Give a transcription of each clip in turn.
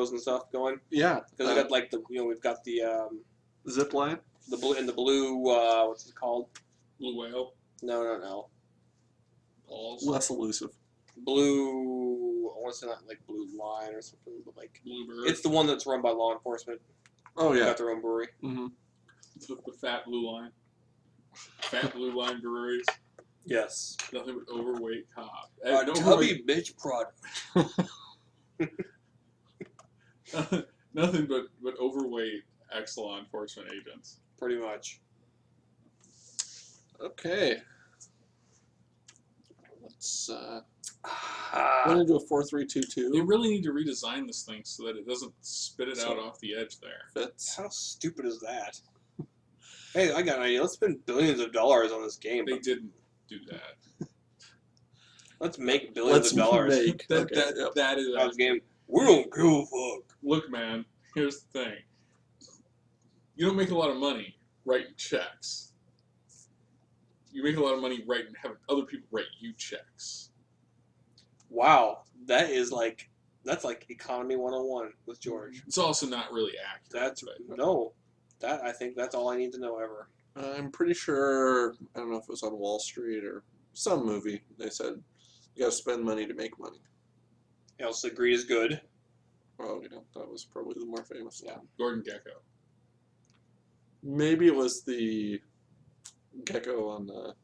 shows and stuff going. Yeah. Because we got like we've got the zip line. the blue what's it called? Blue whale. No. Balls. Less elusive. Blue. I want to say not like Blue Line or something, but like Bluebird. it's the one that's run by law enforcement. Oh They yeah. got their own brewery. Mm-hmm. The fat blue line. Fat blue line breweries. Yes. Nothing but overweight cop. Tubby bitch product. Nothing but overweight ex-law enforcement agents. Pretty much. Okay. Let's want to do a 4-3-2-2. You really need to redesign this thing so that it doesn't spit it out off the edge there. Fits. How stupid is that? Hey, I got an idea. Let's spend billions of dollars on this game. They didn't do that. Let's make billions of dollars That is out of this game. We don't give a fuck. Look, man, here's the thing. You don't make a lot of money writing checks. You make a lot of money having other people write you checks. Wow, that's like economy 101 with George. It's also not really accurate. I think that's all I need to know ever. I'm pretty sure, I don't know if it was on Wall Street or some movie, they said you gotta spend money to make money. Else the greed is good. Oh, yeah, that was probably the more famous one. Gordon Gekko. Maybe it was the Gecko on the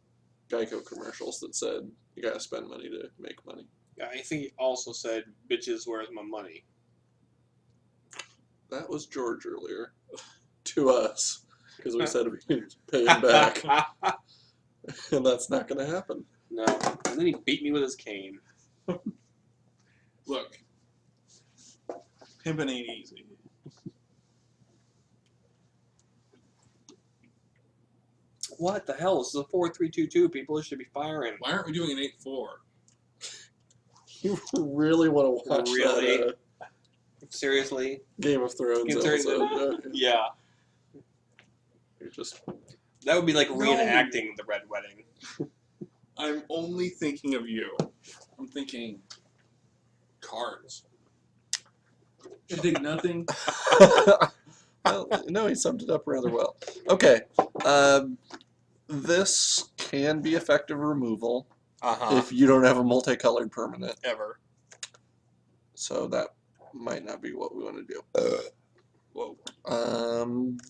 Geico commercials that said you gotta spend money to make money. Yeah, I think he also said, "Bitches, where's my money?" That was George earlier. To us. Because we said we'd pay him back. And that's not going to happen. No. And then he beat me with his cane. Look. Pimping ain't easy. What the hell? This is a 4-3-2-2. People should be firing. Why aren't we doing an 8-4? You really want to watch that Seriously? Game of Thrones episode? Yeah. You're just... That would be like reenacting the Red Wedding. I'm only thinking of you. I'm thinking cards. I think nothing. Well, no, he summed it up rather well. Okay. This can be effective removal if you don't have a multicolored permanent. Ever. So that might not be what we want to do. Whoa.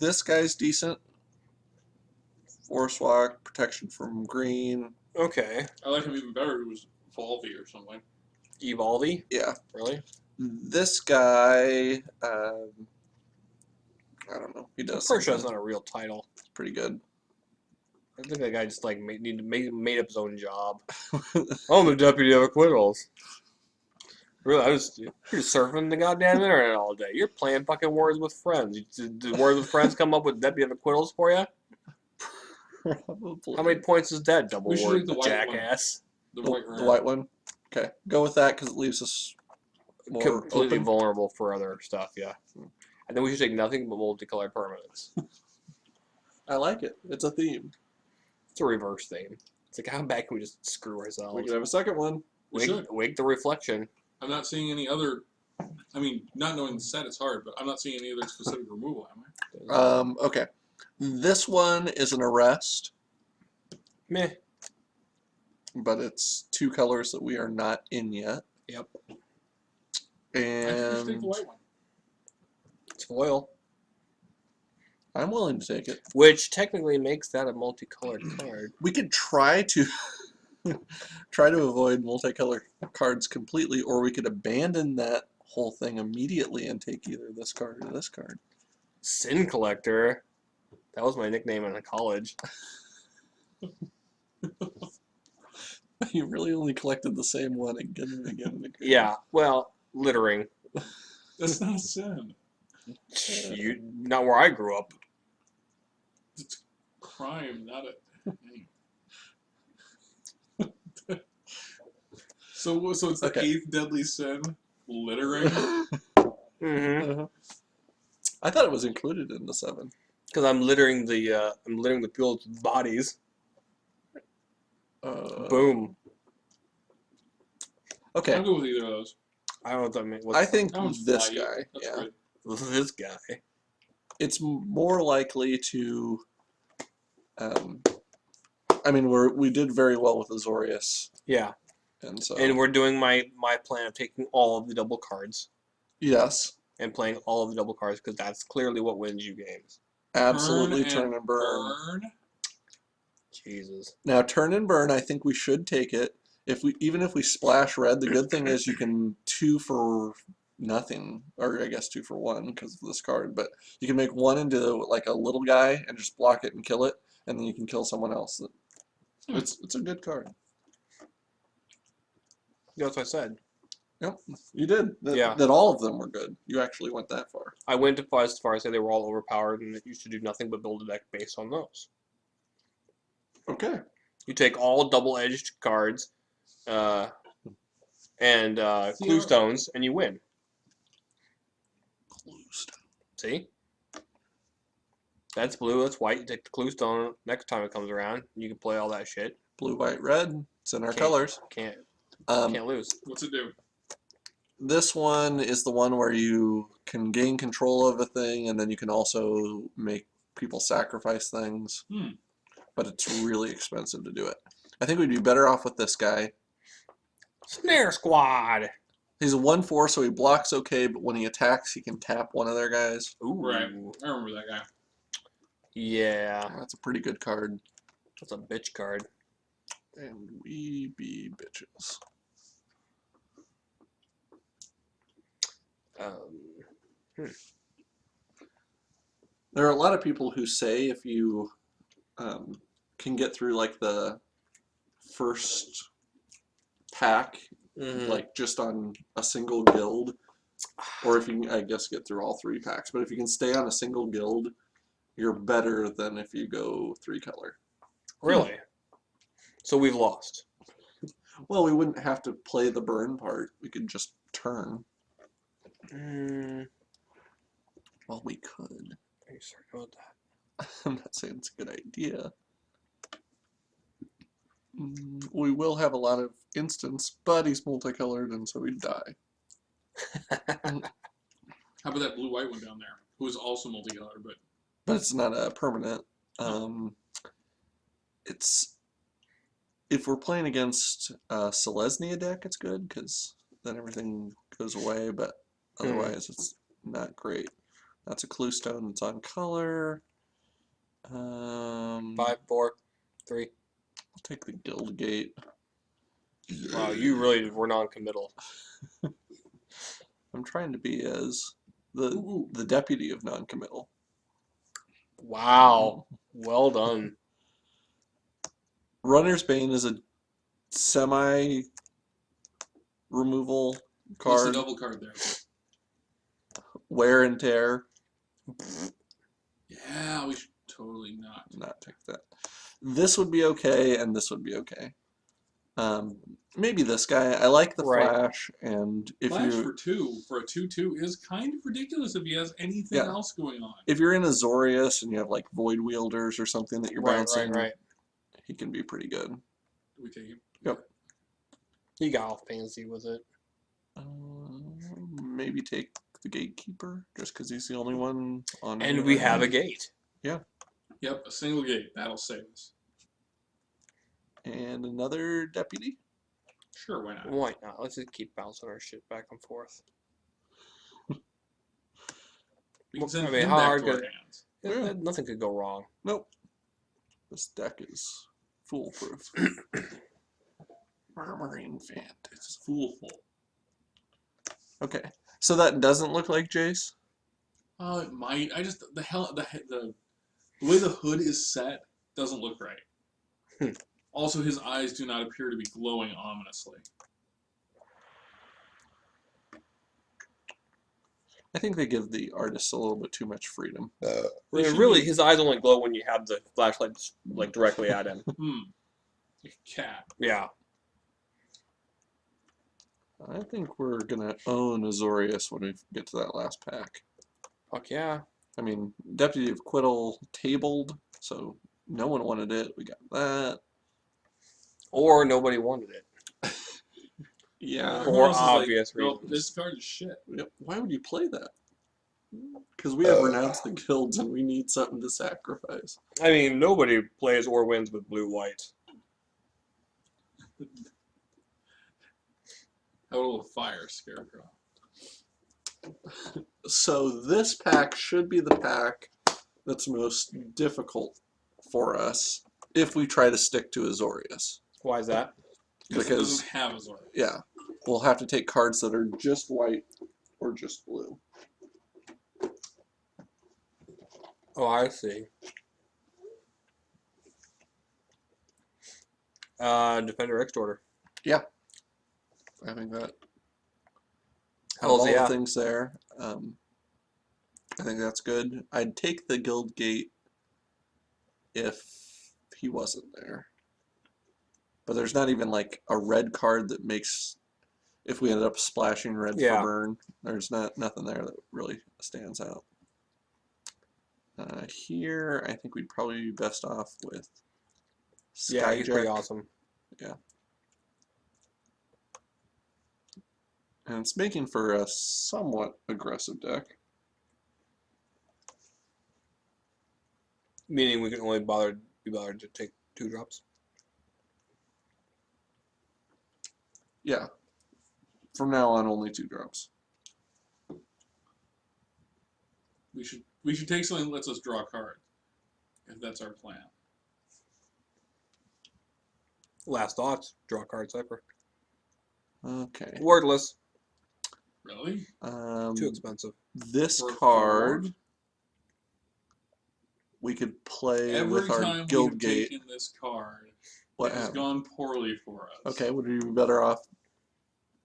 This guy's decent. Force walk, protection from green. Okay. I like him even better. He was Volvy or something. Evolvy? Yeah. Really? This guy, I don't know. He does. I'm pretty sure that's not a real title. It's pretty good. I think that guy just like made up his own job. I'm the deputy of acquittals. Really, you're just surfing the goddamn internet all day. You're playing fucking Words with Friends. Did Words with Friends come up with deputy of acquittals for you? Probably. How many points is that? Double We should word, take the white jackass. The The white one? Okay. Go with that because it leaves us more Completely open. vulnerable for other stuff, yeah. And then we should take nothing but multicolored permanents. I like it. It's a theme. It's a reverse theme. It's like, how bad can we just screw ourselves? We could have a second one. Wake the reflection. I'm not seeing any other. I mean, not knowing the set is hard, but I'm not seeing any other specific removal, am I? Okay. This one is an arrest, Meh. but it's two colors that we are not in yet. Yep. I think And the white one. It's foil. I'm willing to take it. Which technically makes that a multicolored card. We could try to try to avoid multicolor cards completely, or we could abandon that whole thing immediately and take either this card or this card. Sin Collector. That was my nickname in college. You really only collected the same one again and again and again. Yeah, well, littering. That's not a sin. Not where I grew up. It's crime, not a. So it's the Okay. 8th deadly sin, littering. Mm-hmm. I thought it was included in the 7. Because I'm littering the people's bodies. Boom. Okay. I'll go with either of those. I don't know what that means. I think That one's this flight. guy. That's Yeah, good. This guy. it's more likely to. I mean, we did very well with Azorius, Yeah. and so And we're doing my plan of taking all of the double cards yes, and playing all of the double cards because that's clearly what wins you games. absolutely turn and burn. Jesus. Now turn and burn. I think we should take it. Even if we splash red, the good thing is you can 2 for nothing, or I guess 2 for 1 because of this card. But you can make 1 into like a little guy and just block it and kill it, and then you can kill someone else. It's a good card. That's what I said. Yep, you did. Yeah. That all of them were good. You actually went that far. I went as far as say they were all overpowered and that you should do nothing but build a deck based on those. Okay. You take all double-edged cards and clue stones, and you win. See? That's blue, that's white. You take the clue stone next time it comes around. You can play all that shit. Blue, white, red. It's in our Can't- colors. Can't Um, lose. What's it do? This one is the one where you can gain control of a thing, and then you can also make people sacrifice things. But it's really expensive to do it. I think we'd be better off with this guy. Snare Squad! He's a 1/4, so he blocks okay, but when he attacks, he can tap one of their guys. Ooh. Right. I remember that guy. Yeah. That's a pretty good card. That's a bitch card. And we be bitches. There are a lot of people who say if you can get through like the first pack, like just on a single guild, or if you can, I guess, get through all 3 packs, but if you can stay on a single guild, you're better than if you go 3 color. Really? So we've lost. Well, we wouldn't have to play the burn part. We could just turn. Well, we could. Are you certain about that? I'm not saying it's a good idea. We will have a lot of instants, but he's multicolored, and so he'd die. How about that blue-white one down there, who is also multicolored, but It's not a permanent. It's if we're playing against a Selesnya deck, it's good because then everything goes away. But otherwise, it's not great. That's a clue stone. It's on color. 5, 4, 3. I'll take the guild gate. Wow, you really were non-committal. I'm trying to be as the deputy of non-committal. Wow. Well done. Runner's Bane is a semi-removal what's the card. double card there? Wear and tear. Yeah, we should totally not. Take that. This would be okay, and this would be okay. Maybe this guy. I like the flash, and if Flash you for 2 for a 2/2 is kind of ridiculous if he has anything else going on. if you're in Azorius and you have like Void Wielders or something that you're bouncing, Right. he can be pretty good. Do we take him? Yep. You got all fancy with it. Maybe take the Gatekeeper just because he's the only one on. And we have a gate. Yeah. Yep, a single gate. That'll save us. And another deputy. Sure, why not? Why not? Let's just keep bouncing our shit back and forth. We can send I mean, him how back hard to our could hands. Yeah. Nothing could go wrong. Nope. This deck is foolproof. Murmuring Fant. It's foolful. Okay. So that doesn't look like Jace? Oh, it might. I just the way the hood is set doesn't look right. Also, his eyes do not appear to be glowing ominously. I think they give the artists a little bit too much freedom. Really, his eyes only glow when you have the flashlight like directly at him. Like a cat. Yeah. I think we're going to own Azorius when we get to that last pack. Fuck yeah. I mean, Deputy of Quittal tabled, so no one wanted it. We got that. Or nobody wanted it. Yeah. For Everyone else is obvious like, reasons. No, this card is shit. Yep. Why would you play that? Because we have renounced the guilds and we need something to sacrifice. I mean, nobody plays or wins with blue-white. How will a fire scarecrow? So this pack should be the pack that's most difficult for us if we try to stick to Azorius. Why is that? Because it doesn't have a Zora. Yeah, we'll have to take cards that are just white or just blue. Oh, I see. Defender Extorter. Yeah, I think that. Out of Hells all yeah. the things there, I think that's good. I'd take the Guild Gate if he wasn't there. But there's not even like a red card that makes, if we ended up splashing red Yeah. for burn, there's nothing there that really stands out. Here, I think we'd probably be best off with Yeah, he's pretty Skyjack. awesome. Yeah. And it's making for a somewhat aggressive deck. Meaning we can only be bothered to take 2 drops. Yeah. From now on, only 2 drops. We should take something that lets us draw a card. If that's our plan. Last thoughts. Draw a card, Cypher. Okay. Wordless. Really? Too expensive. This For card 4? we could play Every with our time we've Guild Gate. taken this card, What it has happened? gone poorly for us. Okay, would you be better off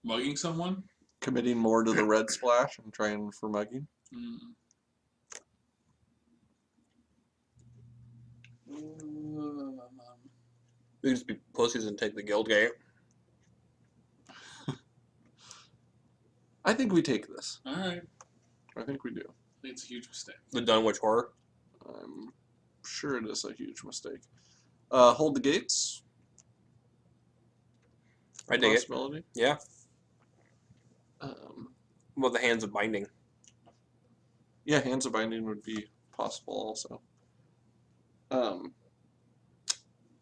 Mugging someone? committing more to the red splash and trying for mugging? Mm. We can just be pussies and take the Guild Gate. I think we take this. Alright. I think we do. I think it's a huge mistake. The Dunwich Horror. I'm sure it is a huge mistake. Hold the gates. I dig it. Possibility. Yeah. Um, Well, the Hands of Binding. yeah, Hands of Binding would be possible also.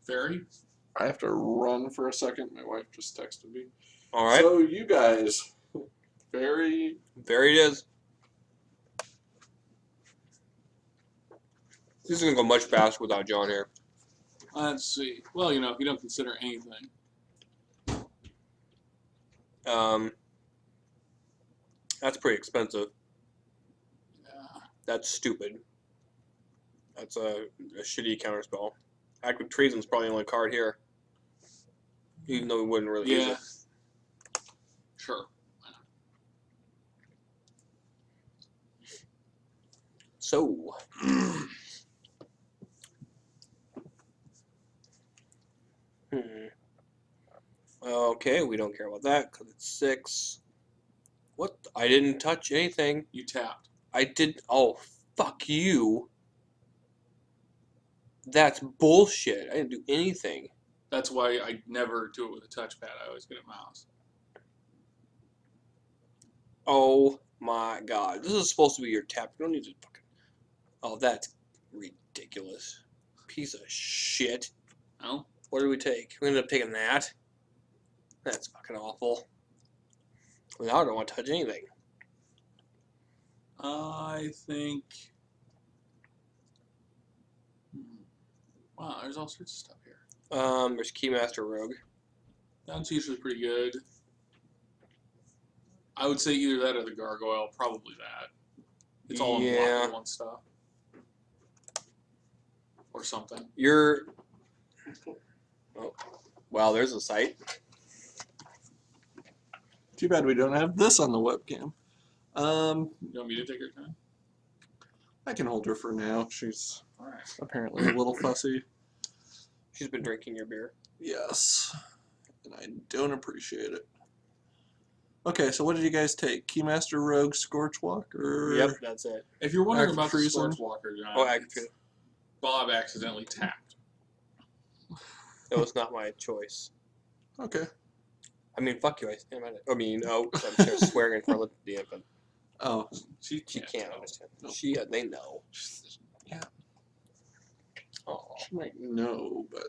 Fairy? I have to run for a second. My wife just texted me. All right. So you guys, very There it is. This is going to go much faster without John here. Let's see. Well, if you don't consider anything. That's pretty expensive. Yeah. That's stupid. That's a shitty counterspell. Act of Treason's probably the only card here. Even though we wouldn't really use Yeah. it. Sure. So. Okay, we don't care about that because it's 6. What? I didn't touch anything. You tapped. I did. Oh, fuck you. That's bullshit. I didn't do anything. That's why I never do it with a touchpad. I always get a mouse. Oh my god. This is supposed to be your tap. You don't need to fucking. Oh, that's ridiculous. Piece of shit. No? What did we take? We ended up taking that. That's fucking awful. Now I don't want to touch anything. I think. Wow, there's all sorts of stuff here. There's Keymaster Rogue. That's usually pretty good. I would say either that or the Gargoyle. Probably that. It's all Yeah. unblockable and stuff. Or something. You're. Oh, wow, there's a site. too bad we don't have this on the webcam. You want me to take her time? I can hold her for now. She's Alright. apparently a little fussy. She's been drinking your beer. Yes, and I don't appreciate it. Okay, so what did you guys take? Keymaster, Rogue, Scorchwalk, or Yep, that's it. If you're wondering Active about the Treason. Scorchwalker, John, Oh, actually, Bob accidentally tapped. that was not my choice. Okay. I mean, fuck you. I mean, oh, I'm sure swearing in front of the infant. Oh, She can't tell. understand. No. They know. yeah. Oh. She might know, but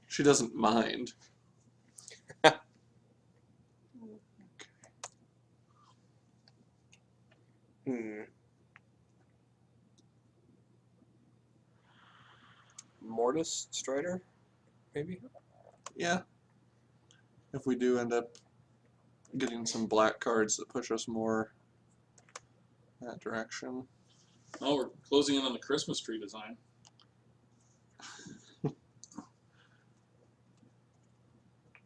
she doesn't mind. Mortis Strider, maybe. Yeah. If we do end up getting some black cards that push us more that direction. Oh, we're closing in on the Christmas tree design.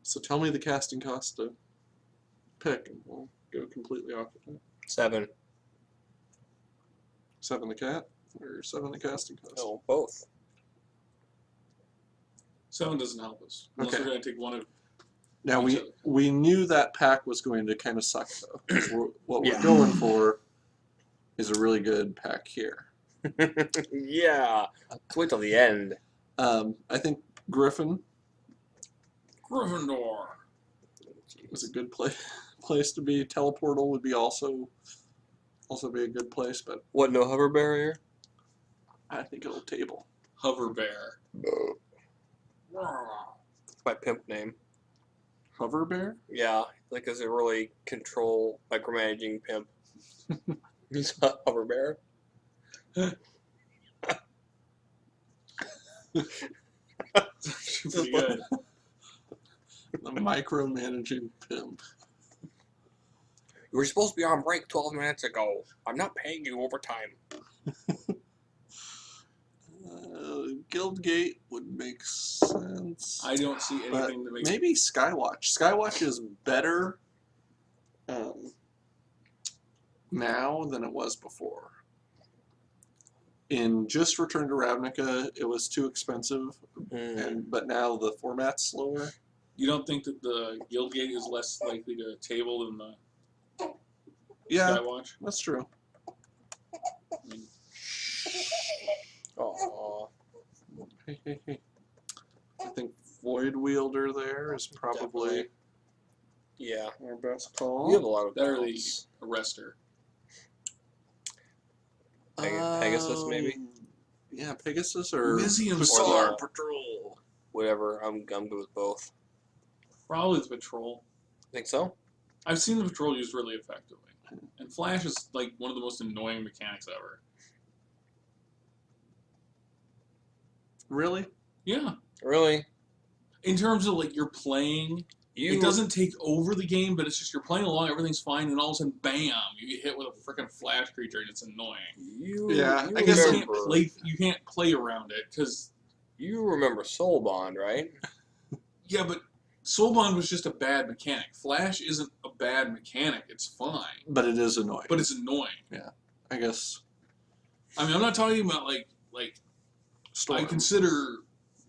So tell me the casting cost to pick, and we'll go completely off of that. 7. 7 the cat, or 7 the casting cost? No, both. 7 doesn't help us unless Okay. we're going to take one of. Now each we knew that pack was going to kind of suck though. 'Cause what we're Yeah. going for is a really good pack here. Yeah. Let's wait till the end. I think Griffin Gryffindor. is a good place to be. Teleportal would be also be a good place, but What? No hover barrier. I think it'll table. Hover bear. That's my pimp name. Hover Bear? Yeah, like is a really control micromanaging pimp. He's a hover bear. Pretty good. The micromanaging pimp. You were supposed to be on break 12 minutes ago. I'm not paying you overtime. Guildgate would make sense. I don't see but anything that makes. maybe Skywatch. Skywatch is better now than it was before. In just Return to Ravnica, it was too expensive, but now the format's slower. You don't think that the Guildgate is less likely to table than the Yeah, Skywatch? that's true. I mean, Aww. Hey. I think Void Wielder there is probably Definitely. Yeah. our best call. You have a lot of that or the balance. Arrestor. Pegasus, maybe? Yeah, Pegasus or Lysium Hussar Star. Patrol. Whatever. I'm good with both. Probably the Patrol. Think so? I've seen the Patrol used really effectively. And Flash is like one of the most annoying mechanics ever. Really? Yeah. Really? In terms of like you're playing, it doesn't take over the game, but it's just you're playing along, everything's fine, and all of a sudden, bam, you get hit with a freaking Flash creature, and it's annoying. Yeah, I You guess can't play around it because You remember Soul Bond, right? yeah, but Soul Bond was just a bad mechanic. Flash isn't a bad mechanic; it's fine, but it is annoying. but it's annoying. I guess. I mean, I'm not talking about like Storm. I consider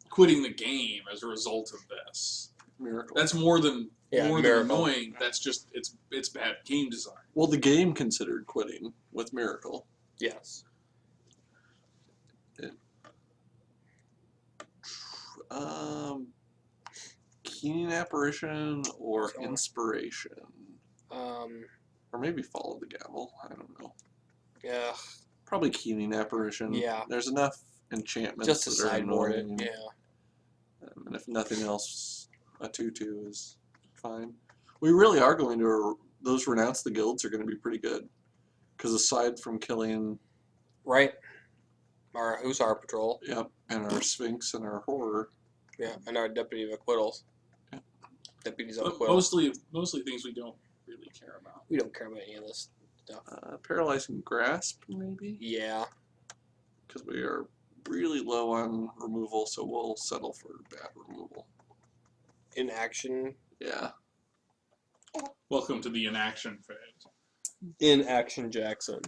quitting the game as a result of this. Miracle. That's more than Miracle. annoying. That's just it's bad game design. Well, the game considered quitting with Miracle. Yes. Keening Apparition or Sure. Inspiration, Um. or maybe Follow the Gavel. I don't know. Yeah. Probably Keening Apparition. Yeah. There's enough enchantments Just to that are sideboard it. annoying. Yeah. And if nothing else, a 2/2 is fine. We really are going to those Renounce the Guilds are going to be pretty good, because aside from killing, Right. Our Hussar Patrol. yep, and our Sphinx and our Horror. Yeah. And our Deputy of Acquittals. Yeah. Deputies of But Acquittals. mostly things we don't really care about. We don't care about any of this stuff. Paralyzing Grasp, maybe, Yeah. because we are really low on removal, so we'll settle for bad removal. In action. Yeah. Welcome to the inaction phase. In action, Jackson.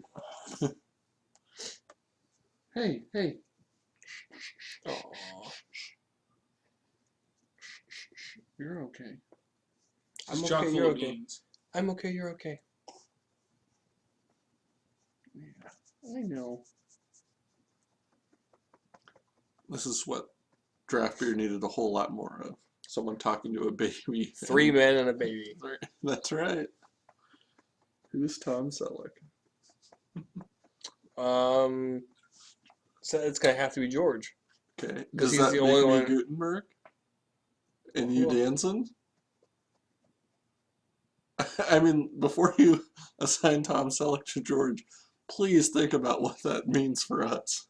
Hey. Aww. You're okay. I'm It's chock okay, full you're of okay. beans. I'm okay, you're okay. Yeah, I know. This is what Draft Beer needed a whole lot more of. Someone talking to a baby. 3 men and a baby. That's right. Who's Tom Selleck? So it's gonna have to be George. Okay. 'Cause Does he's that the make only me one- Gutenberg? And you Cool. Danson? I mean, before you assign Tom Selleck to George, please think about what that means for us.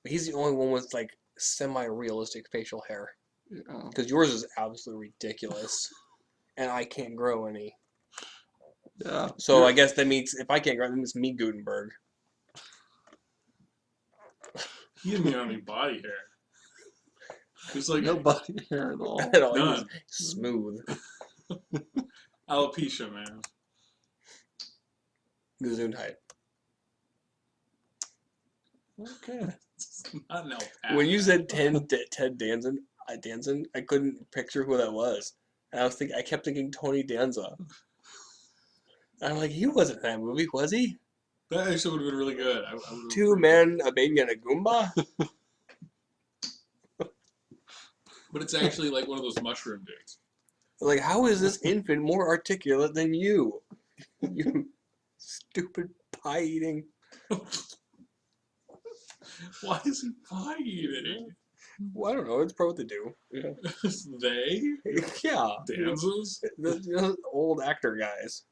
He's the only one with like semi-realistic facial hair. Yeah. Because yours is absolutely ridiculous, and I can't grow any. Yeah. So I guess that means if I can't grow, that means me Gutenberg. He didn't even have any body hair. It's like No body hair at all. At all, he was None. smooth. alopecia, man. Gesundheit. Okay. It's not an alpaca. When you said Ted Danson, I couldn't picture who that was. And I kept thinking Tony Danza. I'm like, he wasn't in that movie, was he? That actually would have been really good. I would've 2 men, a baby, and a Goomba? But it's actually like one of those mushroom dudes. Like, how is this infant more articulate than you? You stupid pie-eating. Why is he pie eating? Well, I don't know. It's probably what they do. Yeah. They? Yeah. Danzas? The old actor guys.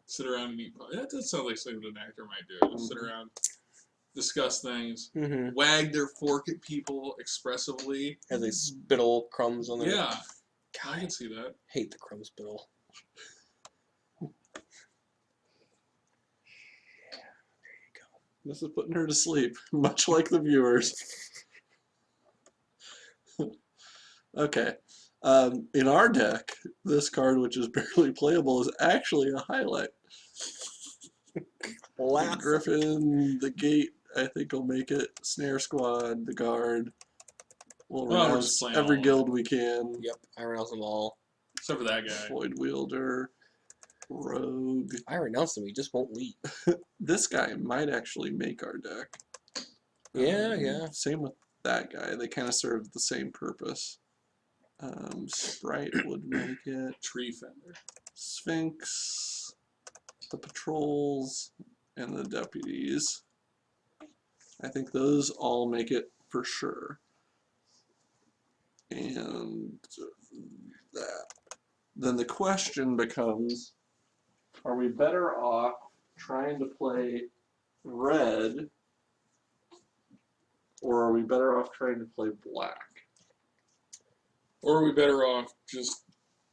Sit around and eat pie. That does sound like something that an actor might do. Just sit around, discuss things, Mm-hmm. wag their fork at people expressively. As they spittle crumbs on their... Yeah, I God, can see that. hate the crumb spittle. This is putting her to sleep, much like the viewers. Okay. In our deck, this card, which is barely playable, is actually a highlight. The Griffin, the Gate, I think will make it. Snare Squad, the Guard. We'll Oh, we're renounce just playing every all of guild we can. Yep, I renounce them all. Except for that guy. Void Wielder, Rogue. I renounce them, he just won't leave. This guy might actually make our deck. Yeah, yeah. Same with that guy. They kind of serve the same purpose. Sprite would make it. Tree Fender. Sphinx, the patrols, and the deputies. I think those all make it for sure. And that. Then the question becomes, are we better off trying to play red, or are we better off trying to play black? Or are we better off just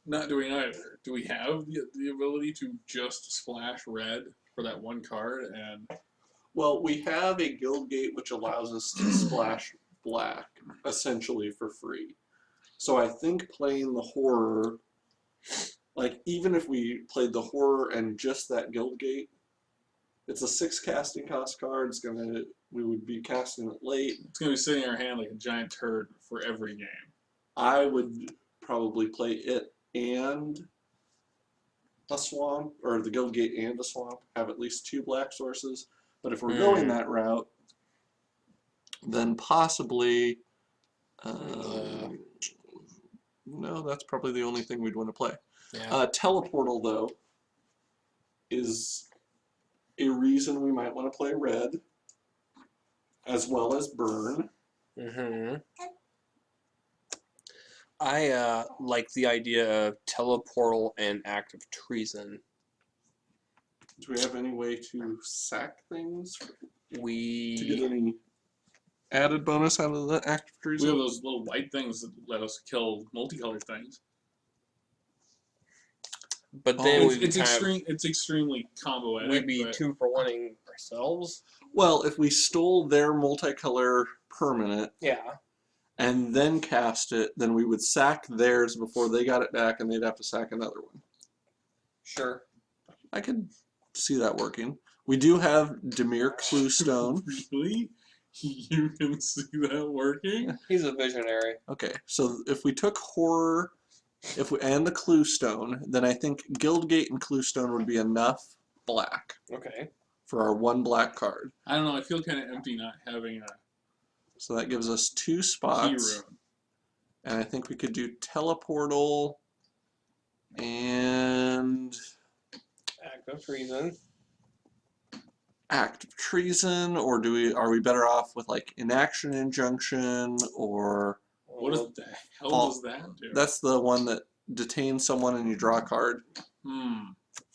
not doing either? Do we have the ability to just splash red for that one card? And Well, we have a guild gate which allows us to splash black, essentially for free. So I think playing the horror, like even if we played the horror and just that guild gate, it's a 6 casting cost card. We would be casting it late. it's going to be sitting in our hand like a giant turd for every game. I would probably play it and a swamp, or the guild gate and a swamp, have at least 2 black sources. But if we're going that route, then possibly, no, that's probably the only thing we'd want to play. Yeah. Teleportal, though, is a reason we might want to play red, as well as burn. Mm-hmm. I like the idea of teleportal and act of treason. Do we have any way to sack things to get We any added bonus out of the active We have treason? those little white things that let us kill multicolored things. but then It's- It's extremely combo-etic. we'd be but 2-for-1ing ourselves. Well, if we stole their multicolor permanent Yeah. and then cast it, then we would sack theirs before they got it back, and they'd have to sack another one. Sure. I could see that working. We do have Demir Cluestone. Really? You can see that working? He's a visionary. Okay, so if we took horror, and the Cluestone, then I think Guildgate and Cluestone would be enough black Okay. for our 1 black card. I don't know. I feel kind of empty not having a So that gives us 2 key spots. rune. And I think we could do teleportal and Act of treason. act of treason, or are we better off with like inaction injunction, or What the hell Oh, does that do? that's the one that detains someone and you draw a card,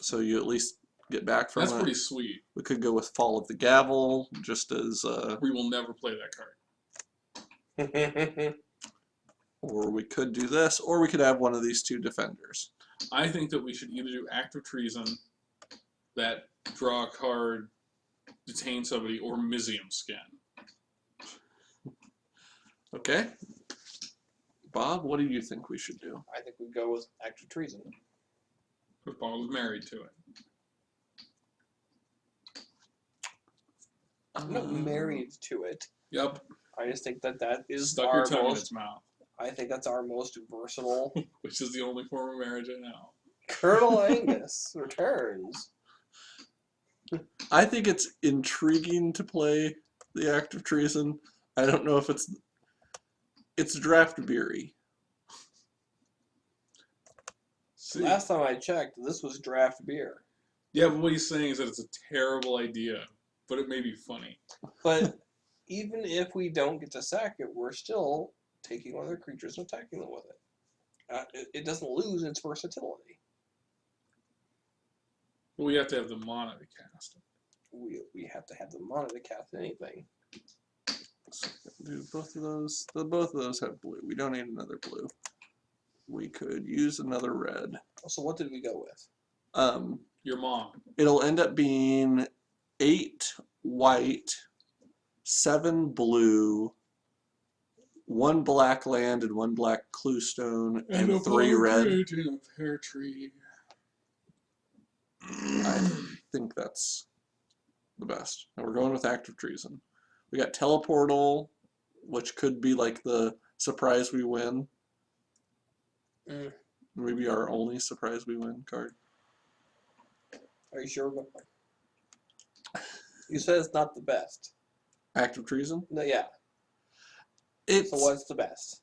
so you at least get back from That's it. pretty sweet. We could go with fall of the gavel, just as We will never play that card. or we could do this, or we could have one of these two defenders. I think that we should either do act of treason, that draw a card, detain somebody, or Mizium skin. Okay. Bob, what do you think we should do? I think we go with act of treason. Because Paul was married to it. I'm not married to it. Yep. I just think that is Stuck our your tongue in most. its mouth. I think that's our most versatile. Which is the only form of marriage I know. Colonel Angus returns. I think it's intriguing to play the act of treason. I don't know if it's draft beery. See? Last time I checked, this was draft beer. Yeah, but what he's saying is that it's a terrible idea, but it may be funny. But even if we don't get to sack it, we're still taking one of their creatures and attacking them with it. It doesn't lose its versatility. But we have to have the mana to cast it. We have to have the mana to cast anything. So do both of those. Both of those have blue. We don't need another blue. We could use another red. So what did we go with? Your mom. It'll end up being 8 white, 7 blue, 1 black land and 1 black clue stone, and 3 red. In a pear tree. I think that's the best. And we're going with act of treason. We got teleportal, which could be like the surprise we win. Maybe our only surprise we win card. Are you sure? You said it's not the best. Act of treason? No, yeah. It's, So what's the best?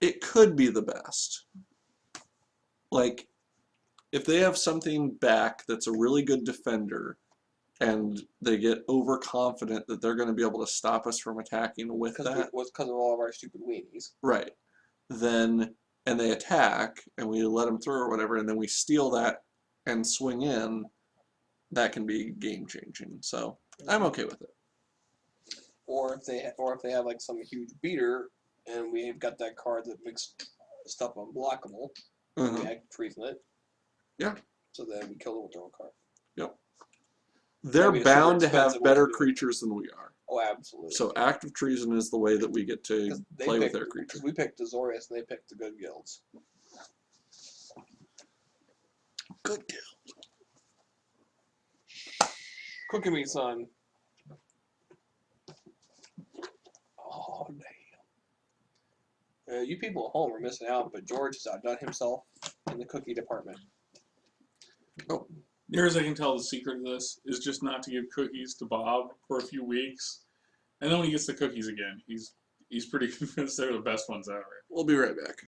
it could be the best. Like, if they have something back that's a really good defender, and they get overconfident that they're going to be able to stop us from attacking with Because that, of all of our stupid weenies. right? Then, and they attack, and we let them through or whatever, and then we steal that and swing in, that can be game changing. So I'm okay with it. Or if they have like some huge beater, and we've got that card that makes stuff unblockable, and we act treason it. Yeah. So then we kill them with their own card. Yep. They're That'd be a super bound to have expensive way better to do it. creatures than we are. Oh, absolutely. So act of treason is the way that we get to 'Cause they play with picked- their creature. 'cause we picked Azorius and they picked the good guilds. Good deal. Cook at me, son. Oh, damn. You people at home are missing out, but George has outdone himself in the cookie department. Near as I can tell, the secret of this is just not to give cookies to Bob for a few weeks, and then when he gets the cookies again, he's pretty convinced they're the best ones ever. We'll be right back.